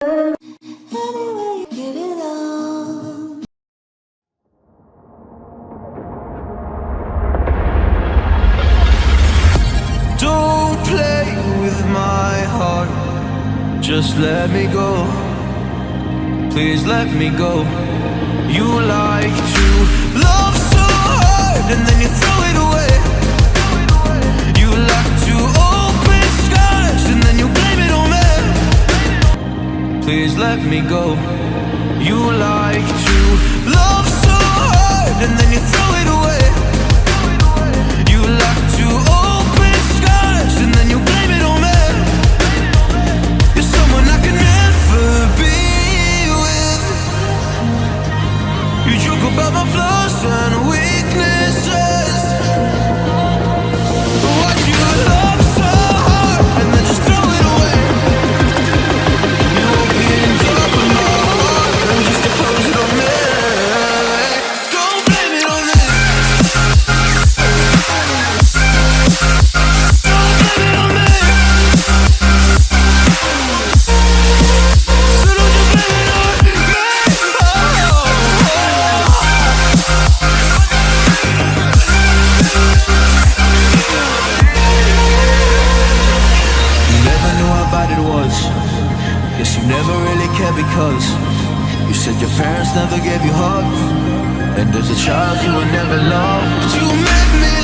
Anyway, give it all. Don't play with my heart, just let me go. Please let me go. You like to love so hard and then you throw it away. You like to open scars and then you blame it on me. Please let me go. You like to love so hard and then you throw it away. You like to open scars and then you blame it on me. You're someone I can never be with. You joke about my flaws and weaknesses. Why do you love so hard and then just throw it away? You opened up my heart and just to close it on me. Don't blame it on me. Don't blame it on me. So don't you blame it on me. You never knew how bad it was. Guess you never really cared because you said your parents never gave you hugs, and as a child you were never loved. You made me